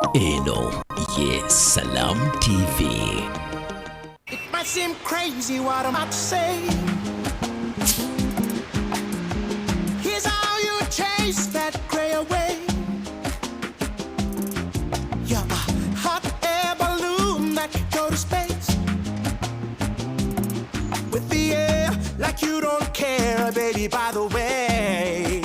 Eno, yes, Salam TV. It might seem crazy what I'm about to say. Here's how you chase that gray away. You're a hot air balloon that could go to space. With the air like you don't care, baby, by the way.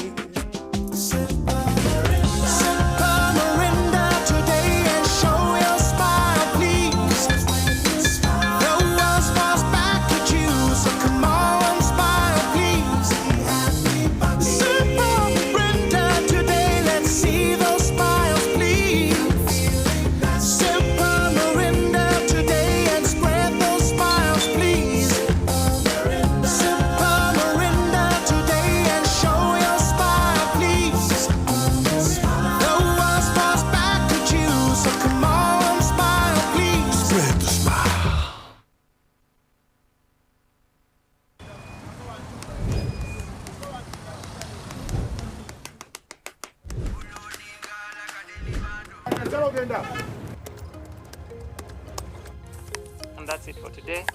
And that's it for today.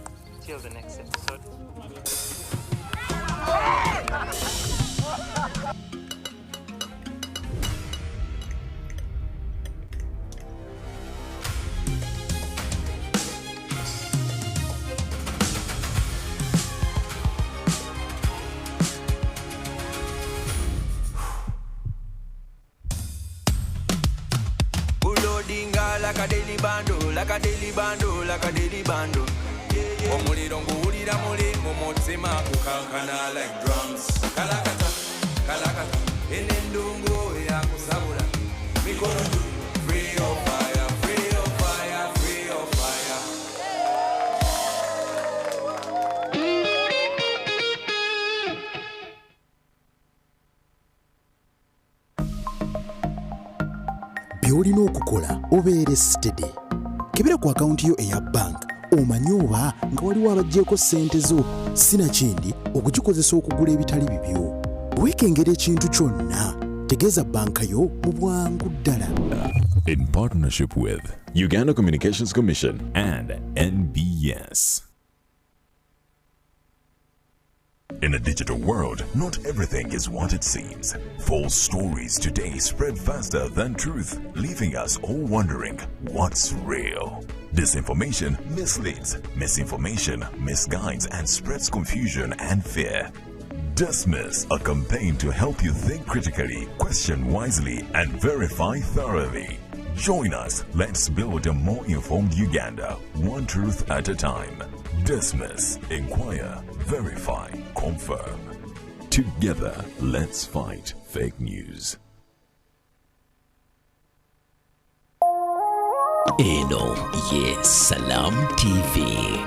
Till the next episode. Like a daily bando, like a daily bando, like a daily bando. Omuliro nguwulira muli mumutima kukankana like drums. Kalakata, kalakata, enendungu yakusabula. Mikono juu, free your fire, free your fire, free your fire. byolina okukola obeere steady. Kebera ku akaunti yo eya bank omanyi oba nga waliwo abaggyeko ssente zo sinakindi okukikozesa okugula ebitali bibyo. Weekengera ekintu kyonna tegeeza banka yo mu bwangu ddala. In partnership with Uganda Communications Commission and NBS. In a digital world, not everything is what it seems. False stories today spread faster than truth, leaving us all wondering what's real. Disinformation misleads, misinformation misguides and spreads confusion and fear. Dismiss, a campaign to help you think critically, question wisely, and verify thoroughly. Join us. Let's build a more informed Uganda, one truth at a time. Dismiss, inquire, verify, confirm. Together, let's fight fake news. Eno, yes, Salam TV.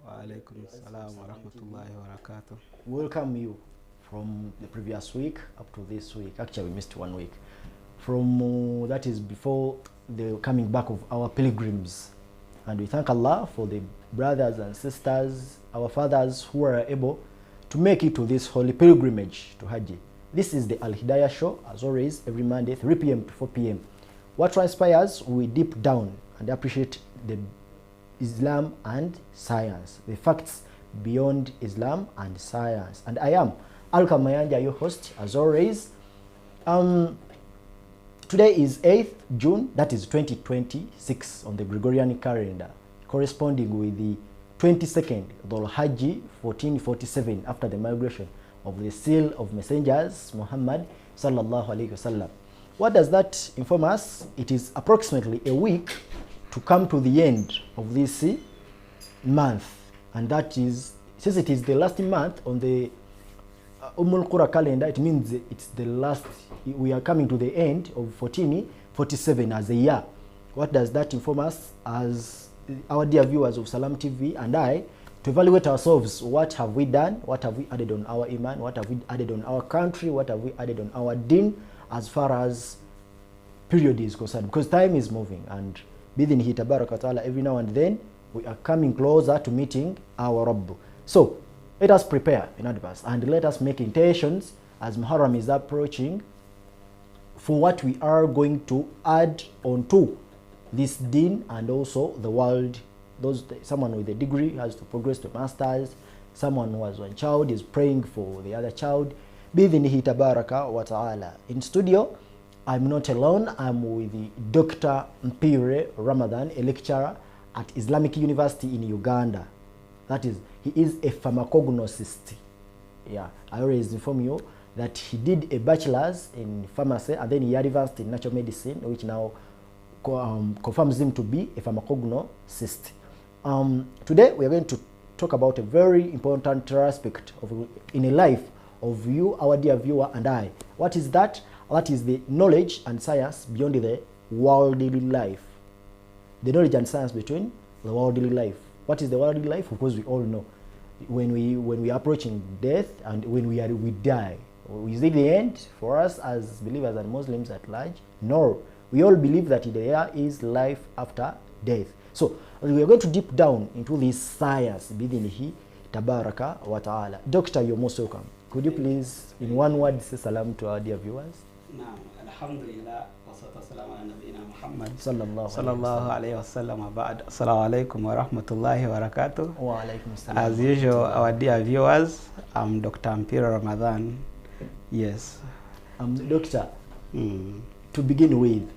Alaikum salam wa rahmatullahi wa barakatuh. Welcome you from the previous week up to this week. Actually, we missed 1 week. From that is before the coming back of our pilgrims. And we thank Allah for the brothers and sisters, our fathers who are able to make it to this holy pilgrimage to Hajj. This is the Alhidaayah Show, as always, every Monday, 3 p.m. to 4 p.m. What transpires, we deep down and appreciate the Islam and science, the facts beyond Islam and science. And I am Alka Mayanja, your host, as always. Today is 8th June, that is 2026 on the Gregorian calendar, corresponding with the 22nd Dhul Hajj 1447 after the migration of the seal of messengers Muhammad sallallahu alaihi wasallam. What does that inform us? It is approximately a week to come to the end of this month, and that is, since it is the last month on the Qura calendar, it means it's the last, we are coming to the end of 1447 as a year. What does that inform us as our dear viewers of Salam TV and I, to evaluate ourselves? What have we done? What have we added on our iman? What have we added on our country? What have we added on our deen as far as period is concerned? Because time is moving, and bidhnihi tabaraka wa ta'ala, every now and then we are coming closer to meeting our Rabb. So let us prepare in advance and let us make intentions as Muharram is approaching for what we are going to add onto this deen and also the world. Someone with a degree has to progress to masters. Someone who has one child is praying for the other child. Bidhnihi tabaraka wa ta'ala. In studio, I'm not alone. I'm with the Dr. Mpire Ramadan, a lecturer at Islamic University in Uganda. That is, he is a pharmacognosist. Yeah, I always inform you that he did a bachelor's in pharmacy and then he advanced in natural medicine, which now confirms him to be a pharmacognosist. Today we are going to talk about a very important aspect in a life of you, our dear viewer, and I. What is that? That is the knowledge and science beyond the worldly life. The knowledge and science between the worldly life. What is the worldly life? Of course, we all know. When we are approaching death and when we die, is it the end for us as believers and Muslims at large? No. We all believe that there is life after death. So we are going to deep down into this science, bidhnihi tabaraka wa ta'ala. Doctor, you're most welcome. Could you please, in one word, say salam to our dear viewers? Alhamdulillah, wa salatu wassalamu ala nabiyyina Muhammad Sallallahu alayhi wa sallam wa ba'd. Assalamu alaikum wa rahmatullahi wa barakatuh. Wa alaikum assalam. As usual, our dear viewers, I'm Dr. Mpire Ramadan. Yes. Doctor, to begin with,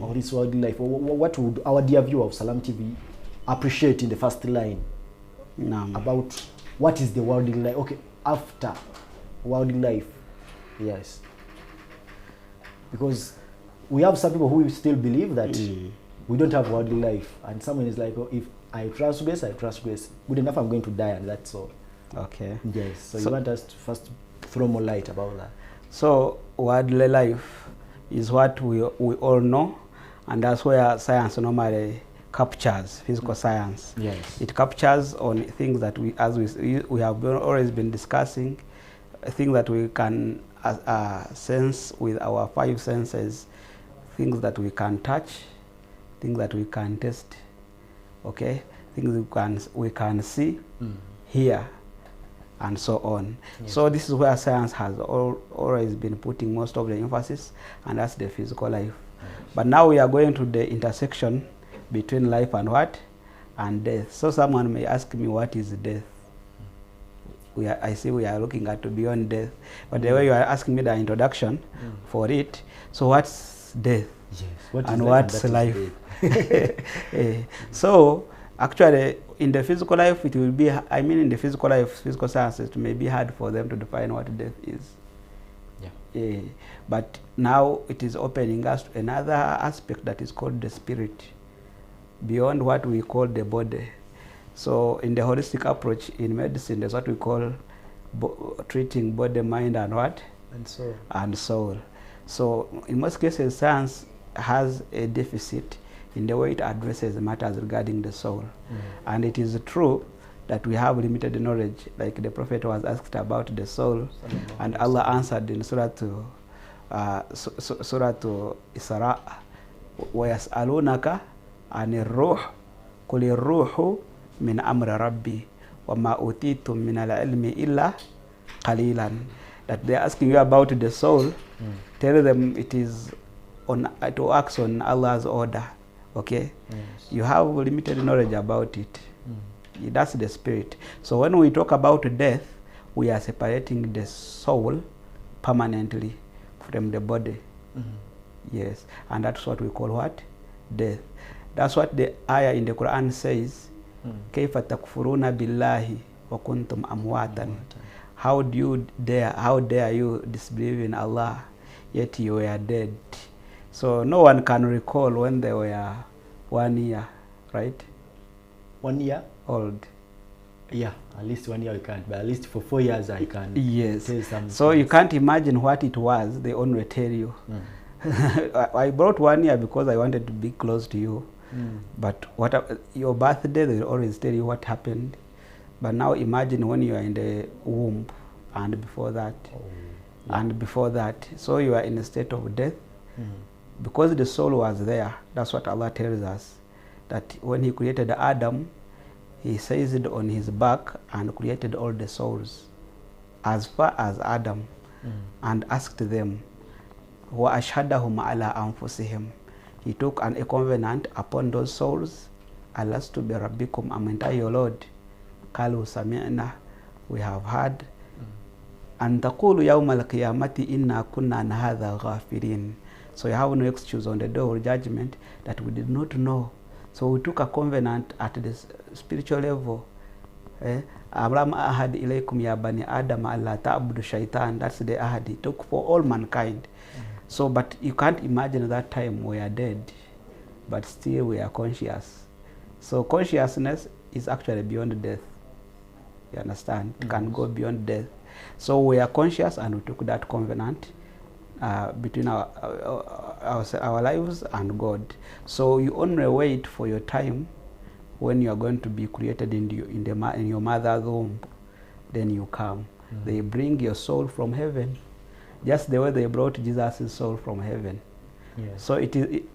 of this worldly life, what would our dear viewer of Salam TV appreciate in the first line about what is the worldly life? Okay, after worldly life, yes. Because we have some people who still believe that we don't have worldly life, and someone is like, oh, if I transgress, I transgress. Good enough, I'm going to die, and that's all. Okay. Yes. So you want us to first throw more light about that? So worldly life is what we all know, and that's where science normally captures physical science. Yes. It captures on things that we have always been discussing, things that we can sense with our five senses, things that we can touch, things that we can taste, okay, things we can see, hear, and so on. Yes. So this is where science has always been putting most of the emphasis, and that's the physical life. Yes. But now we are going to the intersection between life and what? And death. So someone may ask me, what is death? I see we are looking at beyond death. But the way you are asking me the introduction for it, so what's death? Yes. What's life? So actually, in the physical life, it will be, in the physical life, physical sciences, it may be hard for them to define what death is. Yeah. But now it is opening us to another aspect that is called the spirit, beyond what we call the body. So in the holistic approach in medicine, there's what we call treating body, mind, and what? And soul. And soul. So in most cases, science has a deficit in the way it addresses matters regarding the soul. And it is true that we have limited knowledge, like the Prophet was asked about the soul, and Allah answered in Surah to Isra, وَيَسْأَلُونَكَ عَنِ الرُّوحِ قُلِ الرُّوحُ مِنْ أَمْرِ رَبِّي وَمَا أُوتِيتُم مِنَ الْعِلْمِ إِلَّا قَلِيلًا. That they are asking you about the soul. Tell them it works on Allah's order. Okay? Yes. You have limited knowledge about it. That's the spirit. So when we talk about death, we are separating the soul permanently from the body. Yes. And that's what we call what? Death. That's what the ayah in the Quran says. كَيْفَ تَكْفُرُونَ بِاللَّهِ وَكُنْتُمْ أَمْوَاتًا. How dare you disbelieve in Allah, yet you were dead. So no one can recall when they were 1 year, right? 1 year? Old. Yeah, at least 1 year I can't, but at least for 4 years I can. Yes. Tell some so you can't imagine what it was, they only tell you. I brought 1 year because I wanted to be close to you. But your birthday, they will always tell you what happened. But now imagine when you are in the womb, and before that, and before that. So you are in a state of death. Because the soul was there. That's what Allah tells us. That when He created Adam, he seized on his back and created all the souls as far as Adam and asked them, وَأَشْهَدَهُمْ عَلَىٰ أَنفُسِهِمْ. He took a covenant upon those souls. Alastu bi rabbikum, am I your Lord? Kalu sami'na, we have heard. And taqulu yawma al-qiyamati inna kunna an hadha ghafirin. So you have no excuse on the day of judgment that we did not know. So we took a covenant at the spiritual level. Abraham ahad ilaykum ya bani Adam alla ta'budu shaitan. That's the ahad he took for all mankind. So, but you can't imagine that time we are dead, but still we are conscious. So consciousness is actually beyond death. You understand? It can go beyond death. So we are conscious, and we took that covenant between our lives and God. So you only wait for your time when you are going to be created in your mother's womb. Then you come. They bring your soul from heaven, just the way they brought Jesus' soul from heaven. Yes. So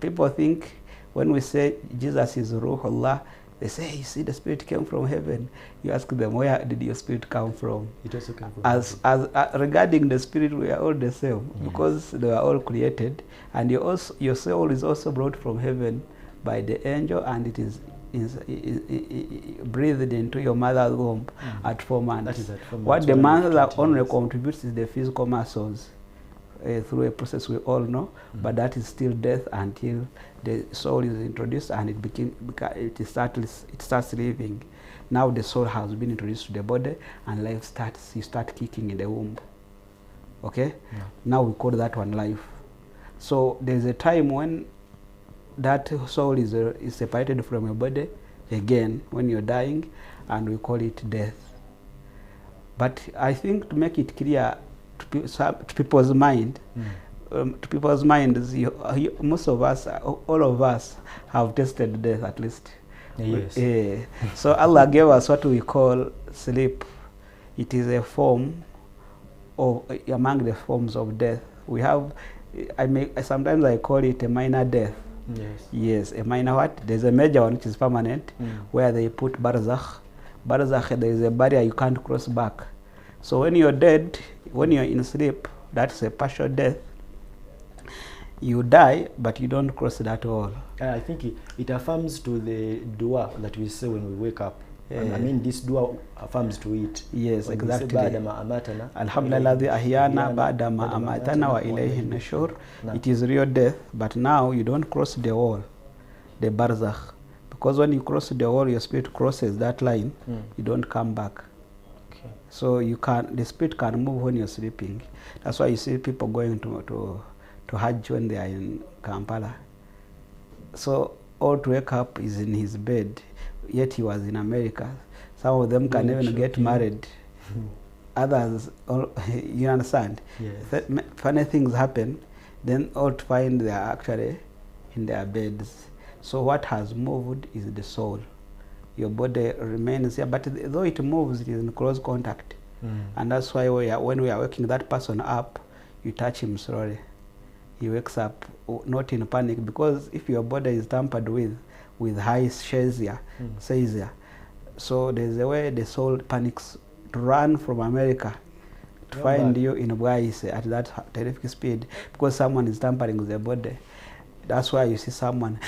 people think when we say Jesus is Ruhullah, they say, you see, the spirit came from heaven. You ask them, where did your spirit come from? It also came from as regarding the spirit, we are all the same, because they are all created, and your soul is also brought from heaven by the angel, and it is breathed into your mother's womb at 4 months. That is at 4 months. What the mother only contributes is the physical muscles through a process we all know, but that is still death until the soul is introduced and it starts living. Now the soul has been introduced to the body, and life starts. You start kicking in the womb. Okay. Yeah. Now we call that one life. So there's a time when that soul is separated from your body again when you're dying, and we call it death. But I think to make it clear to people's mind, most of us, all of us, have tasted death at least. Yes. So Allah gave us what we call sleep. It is a form of among the forms of death. We have, sometimes I call it a minor death. Yes. Yes, a minor what? There's a major one which is permanent, where they put barzakh. Barzakh, there is a barrier you can't cross back. So when you're dead, when you're in sleep, that's a partial death. You die, but you don't cross that wall. I think it affirms to the dua that we say when we wake up. I mean, this dua affirms to it. Yes, when exactly. Alhamdulillah ahyana ba'da ma amatana wa ilayhi nushur. It is real death, but now you don't cross the wall, the barzakh. Because when you cross the wall, your spirit crosses that line, you don't come back. Okay. So the spirit can move when you're sleeping. That's why you see people going to Hajj when they are in Kampala. So all to wake up is in his bed, yet he was in America. Some of them can even get married. Others, you understand? Yes. Funny things happen, then all to find they are actually in their beds. So what has moved is the soul. Your body remains here, but though it moves, it is in close contact. And that's why when we are waking that person up, you touch him slowly. He wakes up not in panic, because if your body is tampered with high seizure, so there's a way the soul panics to run from America to find you in Bwaise at that terrific speed, because someone is tampering with the body. That's why you see someone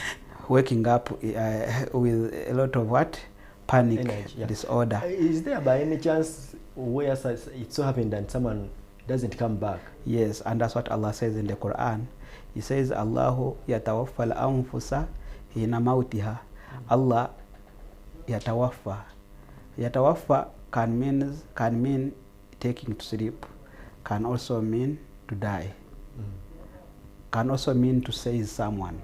waking up with a lot of what? Panic, energy, disorder. Is there by any chance where it so happened that someone doesn't come back? Yes, and that's what Allah says in the Quran. He says, Allahu yatawaffa al-anfusa hina mautiha. Allah yatawaffa. Yatawaffa can mean taking to sleep, can also mean to die, can also mean to seize someone.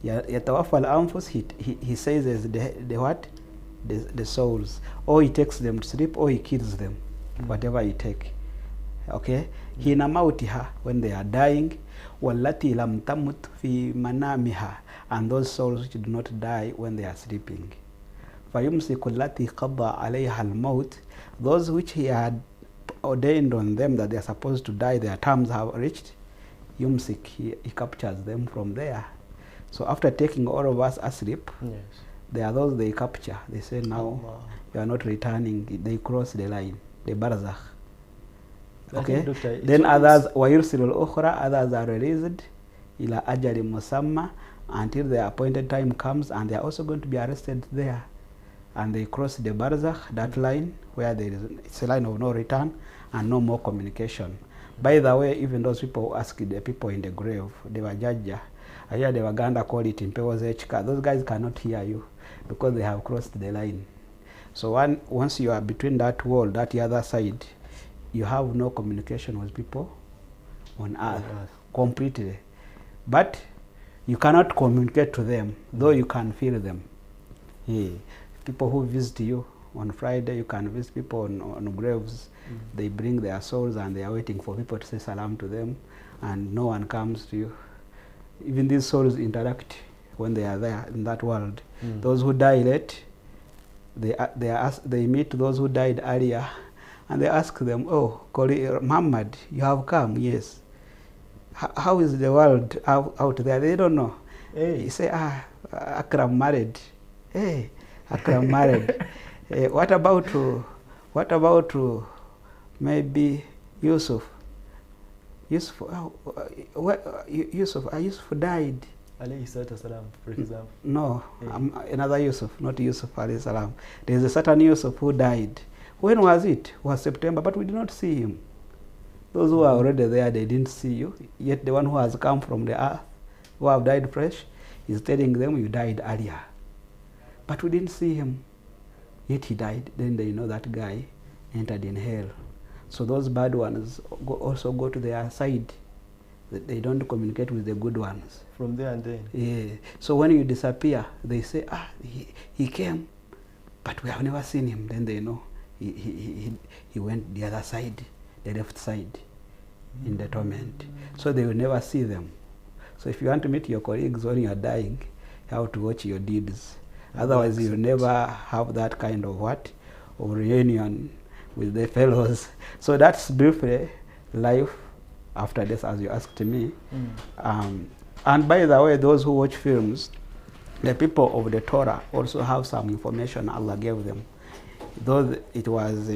Yatawaffa al-anfus, he says the what? The souls. Or he takes them to sleep, or he kills them, whatever he take. Okay? Hina mautiha, when they are dying. Wallati lam tamut fi manamiha, and those souls which do not die when they are sleeping. Fayumsiku allati qadda alayha al-maut, those which he had ordained on them that they are supposed to die, their terms have reached. Yumsik, he captures them from there. So after taking all of us asleep, There are those they capture. They say now you are not returning. They cross the line, the barzakh. Okay. Doctor, then others وَيُرْسِلُ الْأُخْرَى, others are released إِلَى أَجَلٍ مُسَمَّى, until the appointed time comes, and they are also going to be arrested there. And they cross the barzakh, that line where there is, it's a line of no return and no more communication. By the way, even those people who ask the people in the grave, they were judged. I hear the Waganda call it Impewo Zechika. Those guys cannot hear you because they have crossed the line. So once you are between that wall, that other side, you have no communication with people on earth completely. But you cannot communicate to them, though you can feel them. Yeah. People who visit you on Friday, you can visit people on graves. They bring their souls and they are waiting for people to say salam to them, and no one comes to you. Even these souls interact when they are there in that world. Those who die late, they meet those who died earlier, and they ask them, oh, Muhammad, you have come? Yes. How is the world out there? They don't know. Hey. You say, Akram married. Hey, Akram married. What about maybe Yusuf? Yusuf died. Alayhi salatu salam, for example. No, another Yusuf, not Yusuf alayhi salam. There is a certain Yusuf who died. When was it? It was September, but we did not see him. Those who are already there, they didn't see you. Yet the one who has come from the earth, who have died fresh, is telling them you died earlier. But we didn't see him. Yet he died. Then they know that guy entered in hell. So those bad ones also go to their side. They don't communicate with the good ones. From there and then. Yeah. So when you disappear, they say, he came, but we have never seen him. Then they know he went the other side, the left side, in the torment. So they will never see them. So if you want to meet your colleagues when you are dying, you have to watch your deeds. Otherwise, you will never have that kind of reunion with the fellows. So that's briefly life after this, as you asked me. And by the way, those who watch films, the people of the Torah also have some information Allah gave them. Though it was,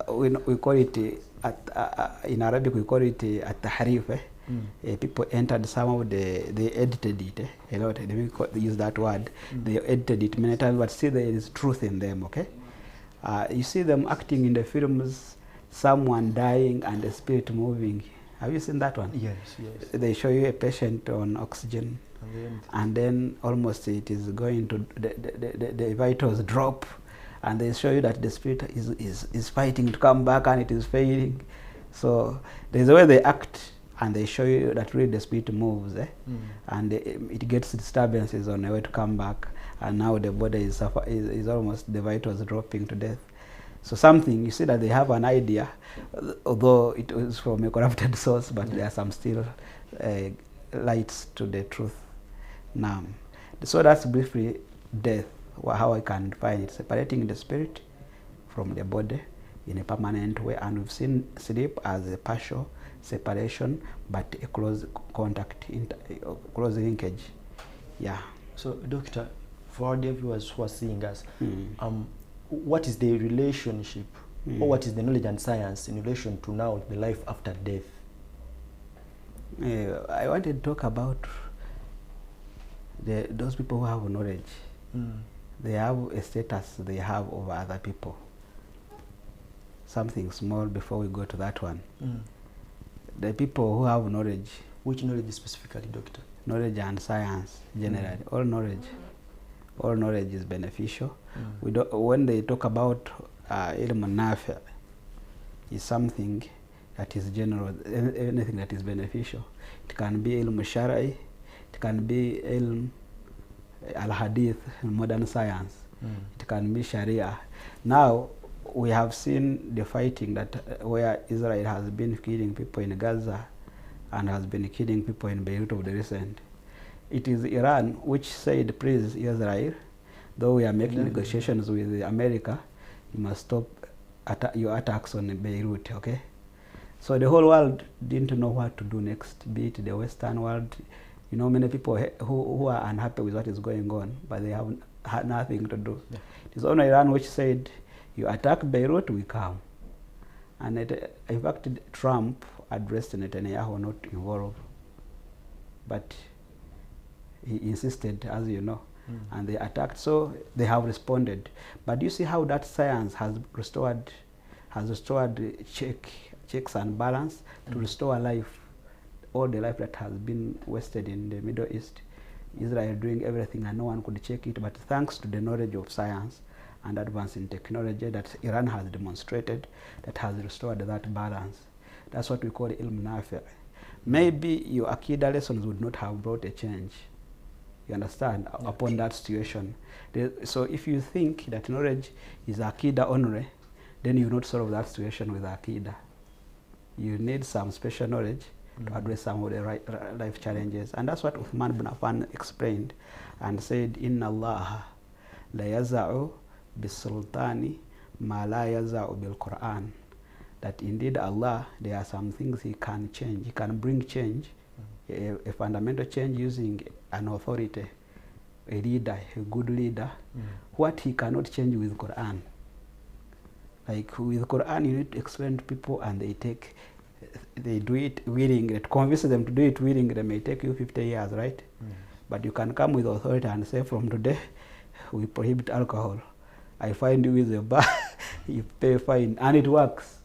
we call it, in Arabic we call it at-tahrif. People entered some of they edited it. A lot, they use that word. They edited it many times, but still there is truth in them, okay? You see them acting in the films, someone dying and the spirit moving. Have you seen that one? Yes, yes. They show you a patient on oxygen, and then almost it is going to, the vitals drop, and they show you that the spirit is fighting to come back and it is failing. So there's a way they act, and they show you that really the spirit moves, and it gets disturbances on the way to come back, and now the body is almost, the vitals dropping to death. So something, you see that they have an idea, although it is from a corrupted source, but there are some still lights to the truth. Now, so that's briefly death, how I can define it, separating the spirit from the body in a permanent way. And we've seen sleep as a partial separation, but a close contact, close linkage. Yeah. So, Doctor, for our dear viewers who are seeing us, what is the relationship, or what is the knowledge and science in relation to now the life after death? I wanted to talk about those people who have knowledge. They have a status they have over other people. Something small before we go to that one. The people who have knowledge. Which knowledge specifically, Doctor? Knowledge and science, generally. All knowledge. All knowledge is beneficial. We don't, when they talk about ilm nafi, is something that is general, anything that is beneficial. It can be ilm shara'i, it can be ilm al-hadith, modern science. It can be sharia. Now, we have seen the fighting that where Israel has been killing people in Gaza and has been killing people in Beirut of the recent. It is Iran which said, please Israel, though we are making negotiations with America, you must stop your attacks on Beirut, okay? So the whole world didn't know what to do next, be it the Western world, You know, many people who are unhappy with what is going on, but they have had nothing to do. Yeah. It is only Iran which said, you attack Beirut, we come. And in fact, Trump addressed Netanyahu not involved. But he insisted, as you know, and they attacked. So they have responded. But you see how that science has restored checks and balance to restore life, all the life that has been wasted in the Middle East. Israel doing everything and no one could check it, but thanks to the knowledge of science and advance in technology that Iran has demonstrated, that has restored that balance. That's what we call ilm nafi'. Maybe your Akida lessons would not have brought a change, you understand, upon that situation. So if you think that knowledge is Akida only, then you will not solve that situation with Akida. You need some special knowledge to address some of the life challenges. And that's what Uthman ibn Affan explained and said, Inna Allah la yaza'u bis-sultani ma la yaza'u bil-Qur'an. That indeed Allah, there are some things he can change. He can bring change, a fundamental change using an authority, a leader, a good leader, what he cannot change with Qur'an. Like with Qur'an, you need to explain to people and they do it willingly. It convinces them to do it willingly. It may take you 50 years, right? But you can come with authority and say, from today, we prohibit alcohol. I find you with a bar, you pay fine, and it works.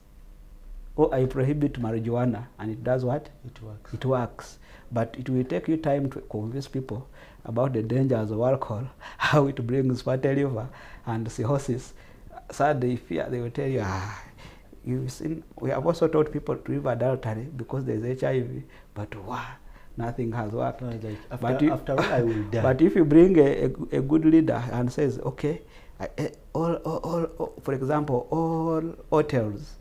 Or I prohibit marijuana, and it does what? It works. It works. But it will take you time to convince people about the dangers of alcohol, how it brings fatty liver and cirrhosis. So they fear, they will tell you, you've seen, we have also taught people to live adultery because there's HIV, but wow, nothing has worked. No, like after all, I will die. But if you bring a good leader and says, okay, for example, all hotels,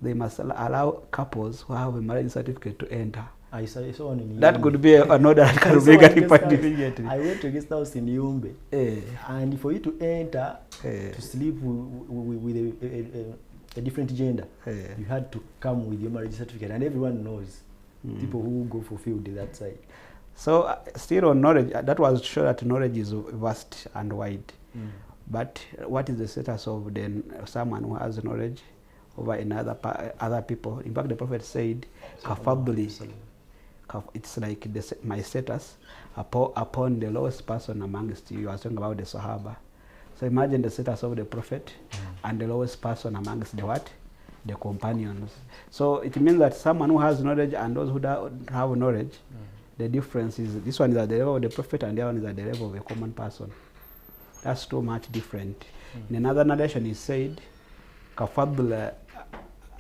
they must allow couples who have a marriage certificate to enter. I saw one in that Yumbe. Could be another that can bring a different immediately. I went to guest house in Yumbe, and for you to enter to sleep with a different gender, you had to come with your marriage certificate, and everyone knows people who go for field that side. So still on knowledge, that was sure that knowledge is vast and wide. But what is the status of someone who has knowledge over other people? In fact, the Prophet said, "Kafadli." It's like my status upon the lowest person amongst you. You are talking about the Sahaba. So imagine the status of the Prophet and the lowest person amongst the what? The companions. So it means that someone who has knowledge and those who don't have knowledge, the difference is this one is at the level of the Prophet and the other one is at the level of a common person. That's too much different. In another narration he said, Kafadl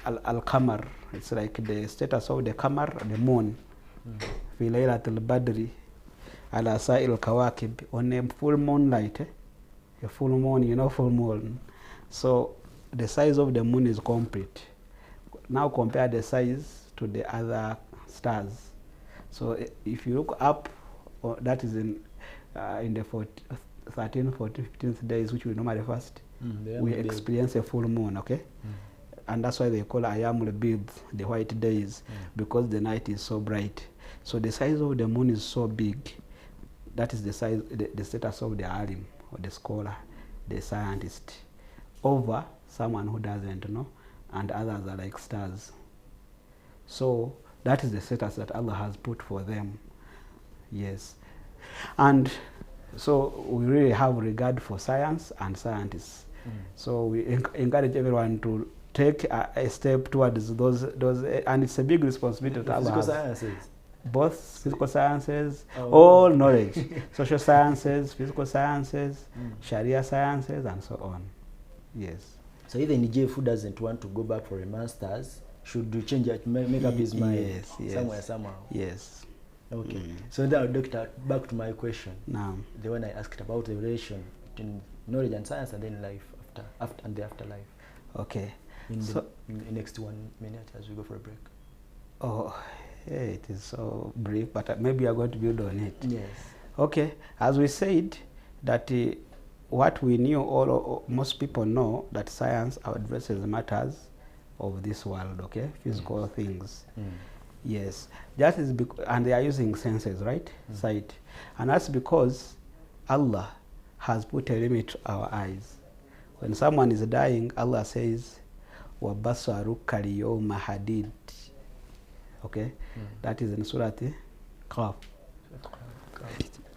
al-Qamar. It's like the status of the Qamar, the moon. Fi laylatul badri ala sa'il kawakib, on a full moonlight, a full moon, you know, full moon. So the size of the moon is complete. Now compare the size to the other stars. So if you look up, that is in the 13th, 14th, 15th days, which we normally fast, we experience a full moon, okay? And that's why they call Ayamul Bid, the white days, because the night is so bright. So the size of the moon is so big. That is the size, the status of the alim, or the scholar, the scientist, over someone who doesn't know, and others are like stars. So that is the status that Allah has put for them. Yes. And so we really have regard for science and scientists. So we encourage everyone to take a step towards those, and it's a big responsibility that Allah has. Sciences. Both physical sciences, all knowledge, social sciences, physical sciences, Sharia sciences, and so on. Yes. So even Jeff who doesn't want to go back for a master's should change it, make up his mind somewhere, somehow. Yes. Okay. So now, Doctor, back to my question. Now, the one I asked about the relation between knowledge and science and then life after and the afterlife. Okay. In the next 1 minute as we go for a break. Oh, yeah, it is so brief, but maybe you are going to build on it. Yes. Okay. As we said, that what we knew, most people know that science addresses matters of this world, okay, physical things. Yes, that is and they are using senses, right? Sight, and that's because Allah has put a limit to our eyes. When someone is dying, Allah says, "Wabasaruka al-yawma hadid." Okay, that is in Surah Qaf.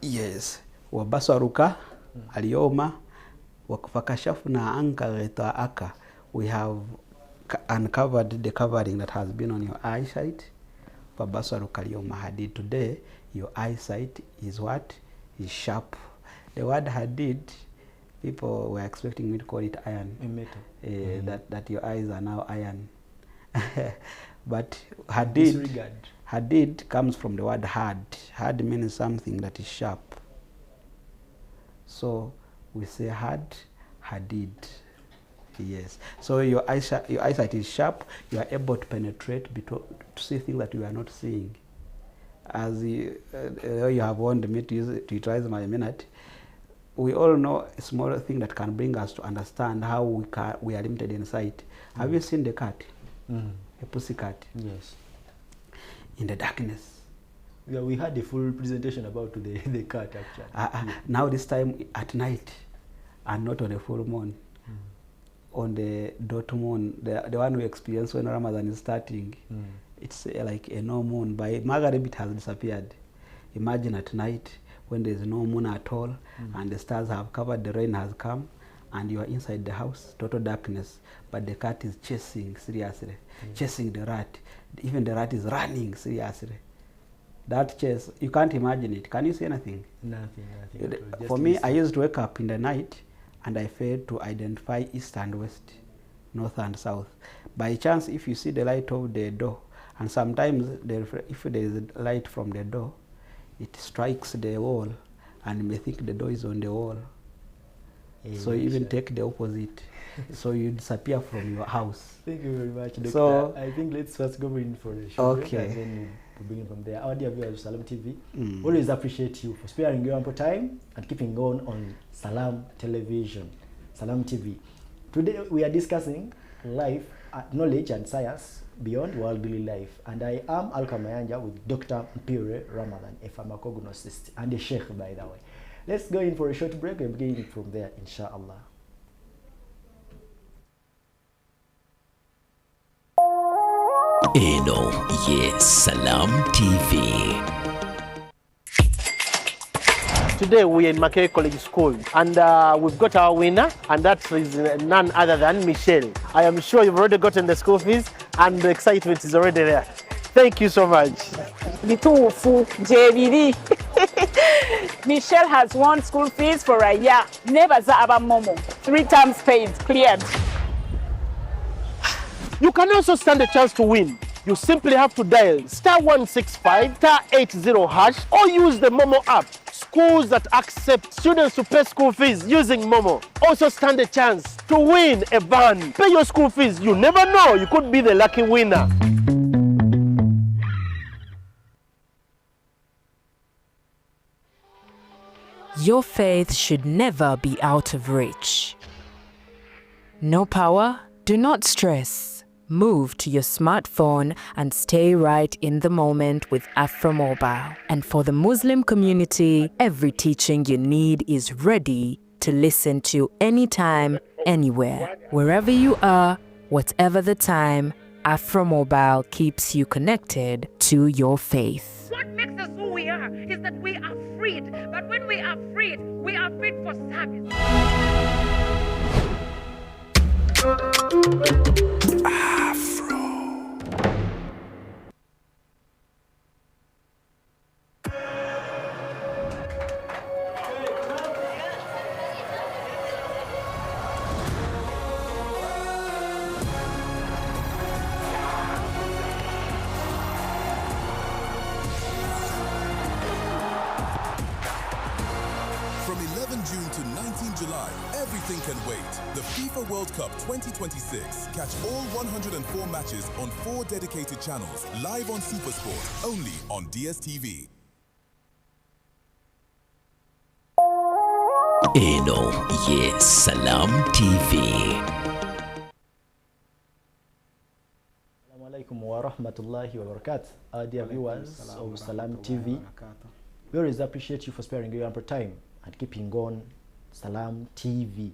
Yes, wabasaruka al-yawma fakashafna anka ghita'aka. We have uncovered the covering that has been on your eyesight. Wabasaruka al-yawma hadid. Today, your eyesight is what? Is sharp. The word hadid, people were expecting me to call it iron. That your eyes are now iron. But hadid comes from the word had. Had means something that is sharp. So we say hadid. Yes. So your eyesight is sharp. You are able to penetrate to see things that you are not seeing. As you have warned me to utilize my minute, we all know a small thing that can bring us to understand how we are limited in sight. Have you seen the cat? A pussy cat? Yes. In the darkness. Yeah, we had a full presentation about the cat actually. Now this time at night, and not on a full moon. On the dot moon, the one we experience when Ramadan is starting. It's like a no moon. By Maghrib it has disappeared. Imagine at night when there is no moon at all, and the stars have covered, the rain has come, and you are inside the house, total darkness, but the cat is chasing seriously, chasing the rat. Even the rat is running seriously. That chase, you can't imagine it. Can you see anything? Nothing. For me, I used to wake up in the night and I failed to identify east and west, north and south. By chance, if you see the light of the door, and sometimes if there is a light from the door, it strikes the wall and you may think the door is on the wall. So you even take the opposite. So you disappear from your house. Thank you very much, Doctor. So I think let's first go in for a short break and then we'll begin from there. Our dear viewers of Salam TV, always appreciate you for sparing your ample time and keeping on Salam Television, Salam TV. Today we are discussing life, knowledge and science beyond worldly life. And I am Alka Mayanja with Dr. Mpire Ramadan, a pharmacognosist and a sheikh, by the way. Let's go in for a short break and begin from there, inshallah. Eno ye Salam TV. Today we are in Makerere College School and we've got our winner, and that is none other than Michelle. I am sure you've already gotten the school fees and the excitement is already there. Thank you so much. Bitufu JBD. Michelle has won school fees for a year. Never Zaba Momo. 3 times paid, cleared. You can also stand a chance to win. You simply have to dial *165 *80 hash or use the Momo app. Schools that accept students to pay school fees using Momo also stand a chance to win a van. Pay your school fees. You never know, you could be the lucky winner. Your faith should never be out of reach. No power? Do not stress. Move to your smartphone and stay right in the moment with AfroMobile. And for the Muslim community, every teaching you need is ready to listen to anytime, anywhere. Wherever you are, whatever the time, AfroMobile keeps you connected to your faith. What makes us who we are is that we are freed. But when we are freed for service. Afro. From 11 June to 19 July, everything can wait. The FIFA World Cup 2026. Catch all 104 matches on 4 dedicated channels, live on SuperSport, only on DSTV. Eno ye Salam TV. alaikum wa rahmatullahi wa barakatuh. Dear viewers Salam of Salam wa TV, barakatuh. we always appreciate you for sparing your ample time and keeping on Salam TV.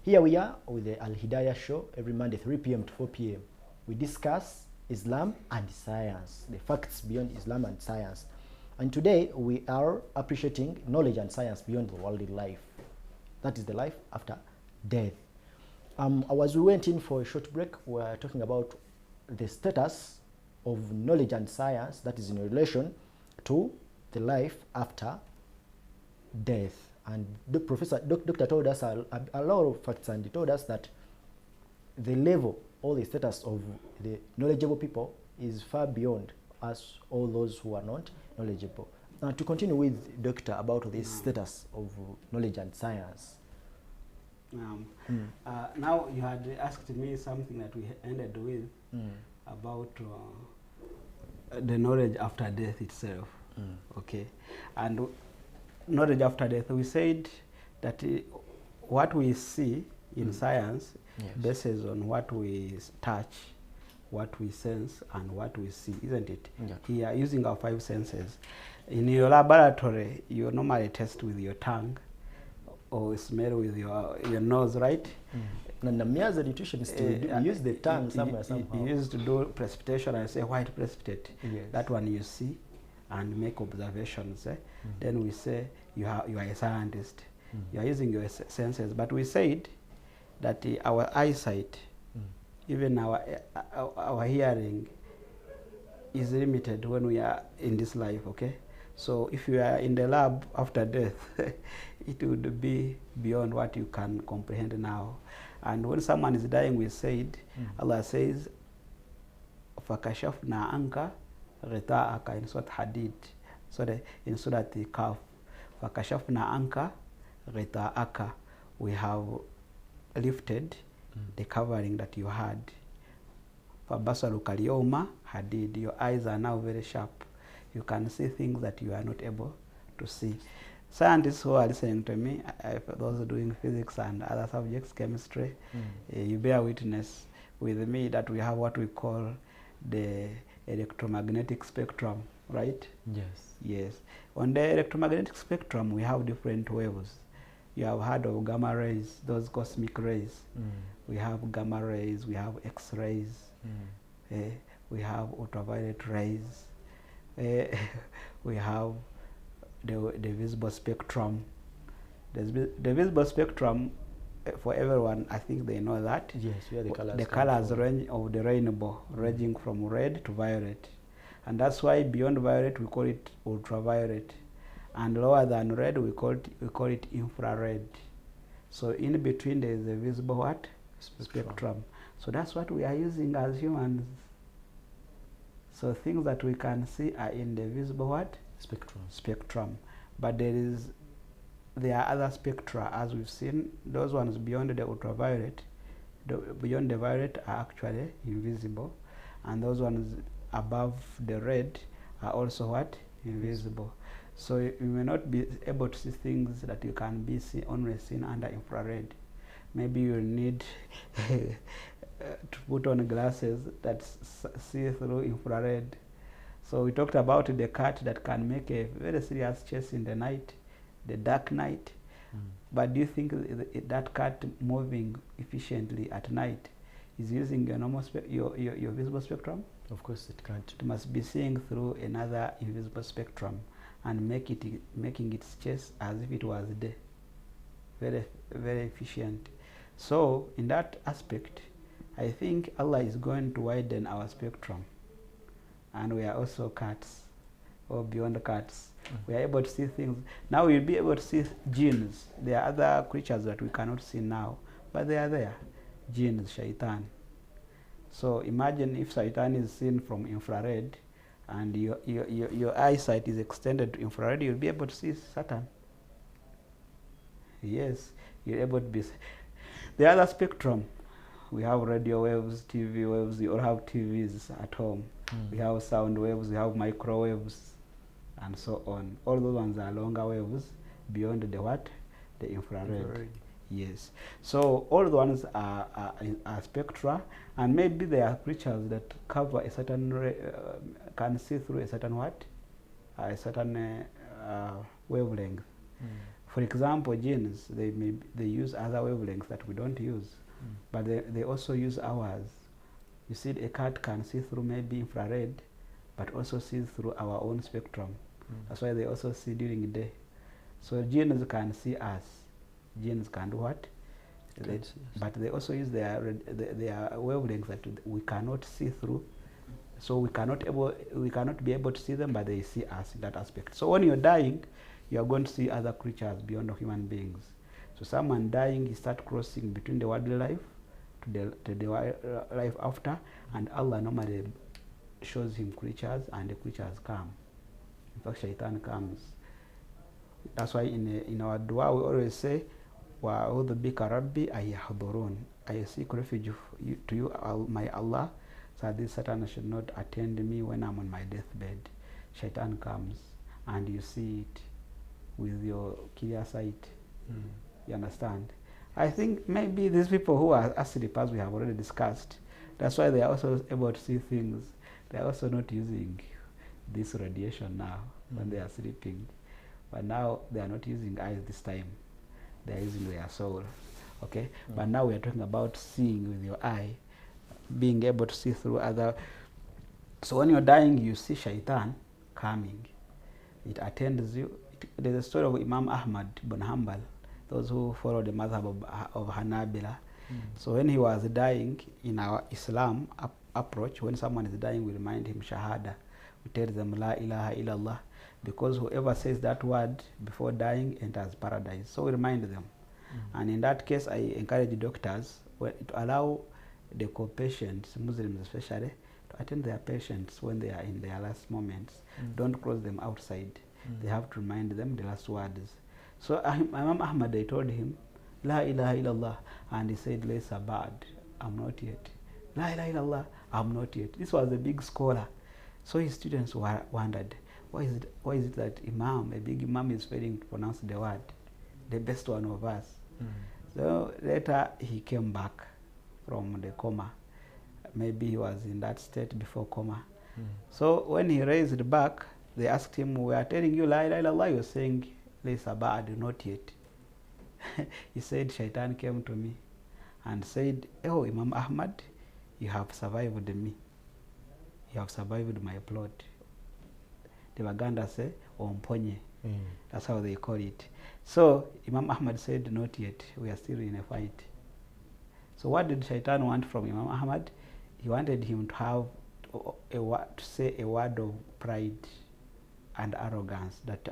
Here we are with the Alhidaayah Show every Monday 3 p.m. to 4 p.m. We discuss Islam and science, the facts beyond Islam and science. And today we are appreciating knowledge and science beyond the worldly life. That is the life after death. As we went in for a short break, we were talking about the status of knowledge and science that is in relation to the life after death. And the doctor told us a lot of facts, and he told us that the level or the status of the knowledgeable people is far beyond us, all those who are not knowledgeable. To continue with Doctor about the status of knowledge and science. Now you had asked me something that we ended with about the knowledge after death itself. Okay, and knowledge after death, we said that what we see in science bases on what we touch, what we sense, and what we see, isn't it? Here, using our 5 senses. In your laboratory, you normally test with your tongue, or smell with your nose, right? And me as a nutritionist, we use the tongue somewhere, somehow. You used to do precipitation and say white precipitate. Yes. That one you see and make observations. Then we say you are a scientist. You are using your senses. But we said that our eyesight, even our hearing, is limited when we are in this life. Okay. So if you are in the lab after death, it would be beyond what you can comprehend now. And when someone is dying, we said, Allah says, فَكَشَفْنَا عَنْكَ غِطَاءَكَ in Surah Hadid. Sorry, in Surah Kaf. فَكَشَفْنَا عَنْكَ غِطَاءَكَ. We have lifted the covering that you had. فَبَصَرُكَ الْيَوْمَ حَدِيد. Your eyes are now very sharp. You can see things that you are not able to see. Scientists who are listening to me, for those doing physics and other subjects, chemistry, you bear witness with me that we have what we call the electromagnetic spectrum, right? Yes. Yes. On the electromagnetic spectrum, we have different waves. You have heard of gamma rays, those cosmic rays. We have gamma rays, we have X-rays, we have ultraviolet rays. We have the visible spectrum. The visible spectrum, for everyone, I think they know that. Yes, where the colors. The colors range of the rainbow, ranging from red to violet, and that's why beyond violet we call it ultraviolet, and lower than red we call it infrared. So in between there is a visible what? Spectrum. So that's what we are using as humans. So things that we can see are in the visible what? Spectrum. But there are other spectra, as we've seen. Those ones beyond the ultraviolet, beyond the violet, are actually invisible, and those ones above the red are also what? Invisible. So you may not be able to see things that you can be only seen under infrared. Maybe you need to put on glasses that see through infrared. So we talked about the cat that can make a very serious chase in the night, the dark night. But do you think that cat moving efficiently at night is using your normal your visible spectrum? Of course it can't. It must be seeing through another invisible spectrum and making its chase as if it was day. Very, very efficient. So in that aspect, I think Allah is going to widen our spectrum, and we are also cats, or beyond cats. We are able to see things. Now we'll be able to see jinns. There are other creatures that we cannot see now, but they are there. Jinns, shaitan. So imagine if shaitan is seen from infrared, and your eyesight is extended to infrared, you'll be able to see Satan. Yes, you're able to be. The other spectrum, we have radio waves, TV waves. We all have TVs at home. We have sound waves, we have microwaves, and so on. All those ones are longer waves beyond the what? The infrared. Yes. So all the ones are spectra, and maybe there are creatures that cover a certain can see through a certain what, a certain wavelength. For example, jinns, they use other wavelengths that we don't use, but they also use ours. You see, a cat can see through maybe infrared, but also sees through our own spectrum. That's why they also see during the day. So jinns can see us. Jinns can do what? But they also use their wavelengths that we cannot see through. So we cannot be able to see them, but they see us in that aspect. So when you're dying, you are going to see other creatures beyond human beings. So someone dying, he start crossing between the worldly life to the life after, and Allah normally shows him creatures, and the creatures come. In fact, shaitan comes. That's why in our dua we always say, وَأَعُوذُ بِكَ رَبِّي أَن يَحْضُرُونَ. I seek refuge to you, my Allah, so that this Satan should not attend me when I'm on my deathbed. Shaitan comes, and you see it with your clear sight. You understand? I think maybe these people who are asleep, as we have already discussed, that's why they are also able to see things. They are also not using this radiation now when they are sleeping. But now they are not using eyes this time. They are using their soul. Okay? But now we are talking about seeing with your eye, being able to see through other. So when you're dying, you see shaitan coming. It attends you. There's a story of Imam Ahmad ibn Hanbal, those who follow the madhab of Hanabila. So when he was dying, in our Islam approach, when someone is dying, we remind him Shahada. We tell them La ilaha illallah, because whoever says that word before dying enters paradise. So we remind them. And in that case, I encourage doctors to allow the co-patients, Muslims especially, to attend their patients when they are in their last moments. Don't close them outside. They have to remind them the last words. So Imam Ahmad, they told him, La ilaha illallah, and he said, Laysa ba'd, I'm not yet. La ilaha illallah, I'm not yet. This was a big scholar. So his students wondered, why is it that Imam, a big Imam, is failing to pronounce the word, the best one of us? So later he came back from the coma. Maybe he was in that state before coma. So when he raised back, they asked him, we are telling you La ilaha illallah, you're saying Laysa ba'd, not yet. He said, Shaitan came to me and said, oh, Imam Ahmad, you have survived me. You have survived my plot. The Baganda say, Omponye. That's how they call it. So Imam Ahmad said, not yet. We are still in a fight. So what did Shaitan want from Imam Ahmad? He wanted him to have to say a word of pride and arrogance, that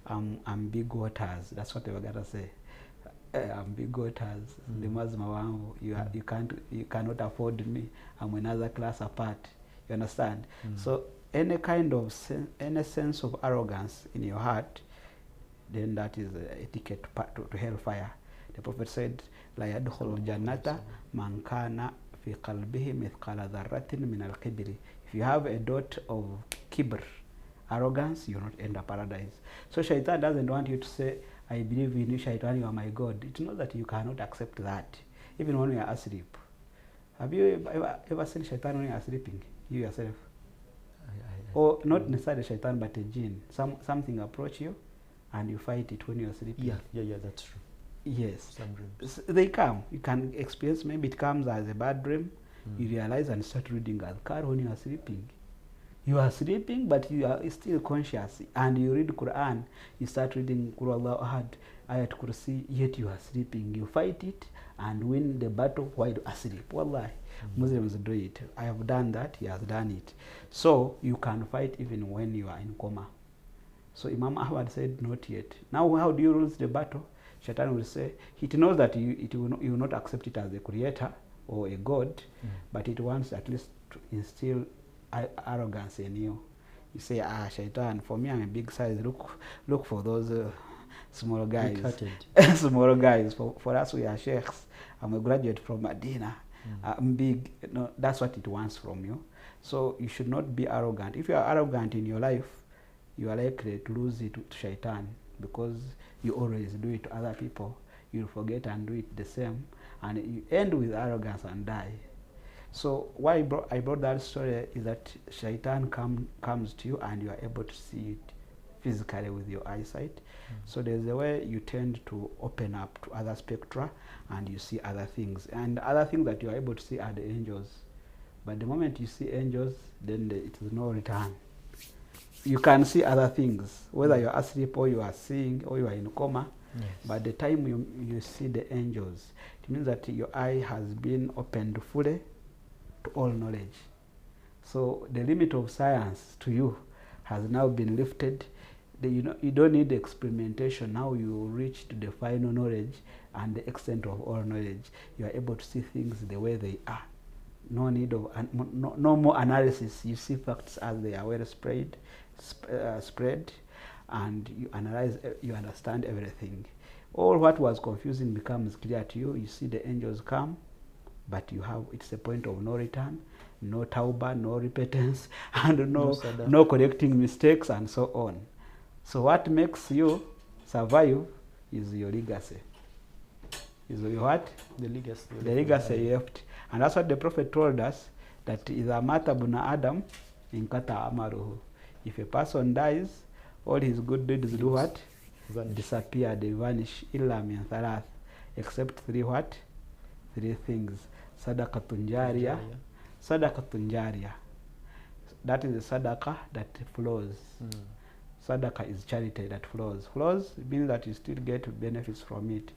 I'm big waters. That's what they were gonna say. I'm big waters. The mazma wangu, you cannot afford me. I'm another class apart. You understand? So any kind of any sense of arrogance in your heart, then that is a ticket to hellfire. The Prophet said, La yadkhulul jannata man kana fi qalbihi mithqala dharratin min al-kibri. If you have a dot of kibr, arrogance, you will not enter paradise. So Shaitan doesn't want you to say, I believe in you, Shaitan, you are my God. It's not that you cannot accept that, even when you are asleep. Have you ever seen Shaitan when you are sleeping, you yourself? Or not necessarily Shaitan, but a jinn. Something approach you, and you fight it when you are sleeping. Yeah, that's true. Yes. They come. You can experience, maybe it comes as a bad dream. You realize and start reading Adhkar when you are sleeping. You are sleeping, but you are still conscious, and you read Quran. You start reading Qul Allahu Ahad, Ayat Kursi, yet you are sleeping. You fight it and win the battle while asleep. Wallahi, Muslims do it. I have done that. He has done it. So you can fight even when you are in coma. So Imam Ahmad said, not yet. Now how do you lose the battle? Shaitan will say, it knows that you will not accept it as a creator or a god, but it wants at least to instill arrogance in you. You say, Shaitan, for me I'm a big size, look for those small guys. Small guys. For us, we are sheikhs. I'm a graduate from Medina. I'm big. No, that's what it wants from you. So you should not be arrogant. If you are arrogant in your life, you are likely to lose it to Shaitan, because you always do it to other people. you'll forget and do it the same, and you end with arrogance and die. So why I brought that story is that shaitan comes to you and you are able to see it physically with your eyesight. So there's a way you tend to open up to other spectra and you see other things. And other things that you are able to see are the angels. But the moment you see angels, then it is no return. You can see other things, whether you're asleep or you are seeing or you are in coma. Yes. But the time you see the angels, it means that your eye has been opened fully to all knowledge. So the limit of science to you has now been lifted. You don't need experimentation. Now you reach to the final knowledge and the extent of all knowledge. You are able to see things the way they are. No need of no more analysis. You see facts as they are well spread, and you analyze. You understand everything. All what was confusing becomes clear to you. You see the angels come, but it's a point of no return, no tauba, no repentance, and no correcting mistakes, and so on. So what makes you survive is your legacy. Is your what? The legacy. The legacy you left. And that's what the Prophet told us, that إِذَا مَاتَ بُنَ آدَمْ إِنْقَطَعَ عَمَلُهُ. If a person dies, all his good deeds do what? Disappear, they vanish. إِلَّا مِنْ ثَلَاثٍ. Except three what? Three things. Sadaqatun jariyah. Sadaqatun jariyah. That is the sadaqah that flows. Sadaqah is charity that flows. Flows means that you still get benefits from it.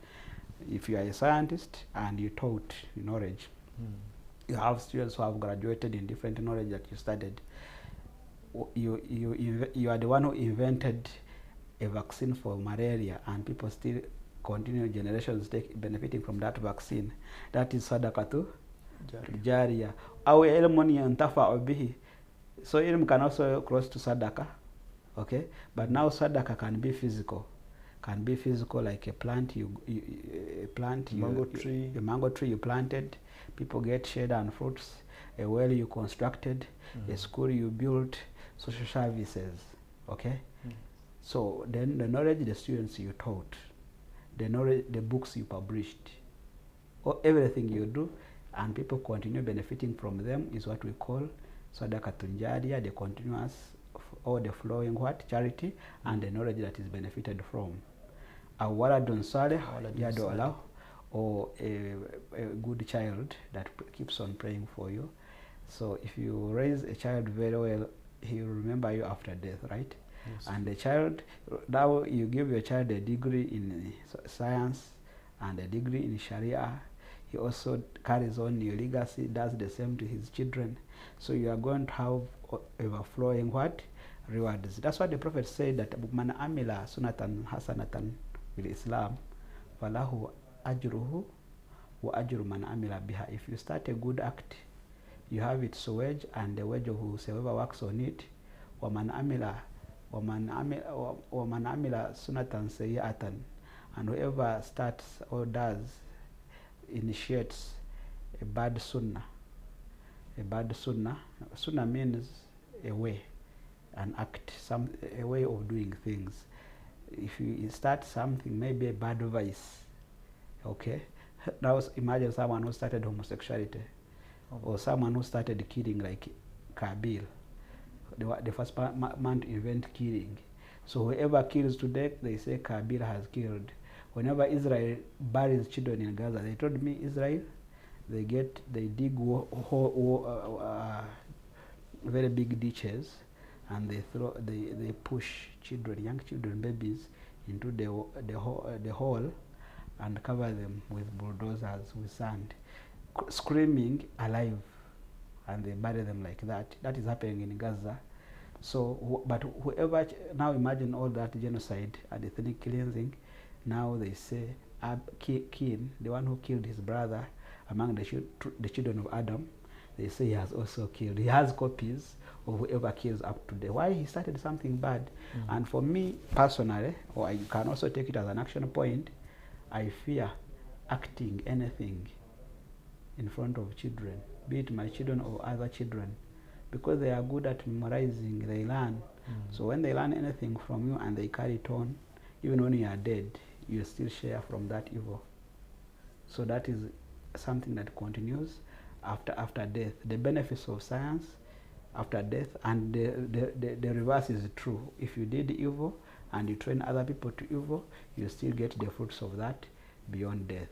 If you are a scientist and you taught knowledge, you have students who have graduated in different knowledge that you studied. You are the one who invented a vaccine for malaria, and people still continue, generations benefiting from that vaccine. That is sadaqatu jariyah. Aw ilmun yantafa'u bihi. So ilm can also cross to sadaqah. Okay, but now sadaqah can be physical. Can be physical, like a plant mango tree you planted, people get shade and fruits. A well you constructed, a school you built, social services. Okay, so then the knowledge, the students you taught, the knowledge, the books you published, or everything you do, and people continue benefiting from them is what we call sadaqatun jariyah, the continuous or the flowing what? Charity, and the knowledge that is benefited from. A waladun salih yadu Allah, or a good child that keeps on praying for you. So if you raise a child very well, he will remember you after death, right? Yes. And the child, now you give your child a degree in science and a degree in Sharia. He also carries on your legacy, does the same to his children. So you are going to have overflowing what? Rewards. That's what the Prophet said, that man amila sunatan hasanatan bil Islam falahu ajruhu wa ajru man amila biha. If you start a good act, you have its wage and the wage of whosoever works on it. Wa man amila sunatan sayyatan, and whoever starts or initiates a bad sunnah. Sunnah means a way, an act, a way of doing things. If you start something, maybe a bad vice, okay? Now imagine someone who started homosexuality, or someone who started killing, like Kabil, the first man to invent killing. So whoever kills to death, they say Kabil has killed. Whenever Israel buries children in Gaza, they told me Israel, they dig very big ditches, and they push children, young children, babies, into the hole and cover them with bulldozers, with sand, screaming alive, and they bury them like that. That is happening in Gaza. So, but whoever, now imagine all that genocide and ethnic cleansing. Now they say Cain, the one who killed his brother among the children of Adam, they say he has also killed. He has copies of whoever kills up to today. Why? He started something bad. And for me personally, or I can also take it as an action point, I fear acting anything in front of children, be it my children or other children, because they are good at memorizing, they learn. So when they learn anything from you and they carry it on, even when you are dead, you still share from that evil. So that is something that continues after death. The benefits of science after death, and the reverse is true. If you did evil and you train other people to evil, you still get the fruits of that beyond death.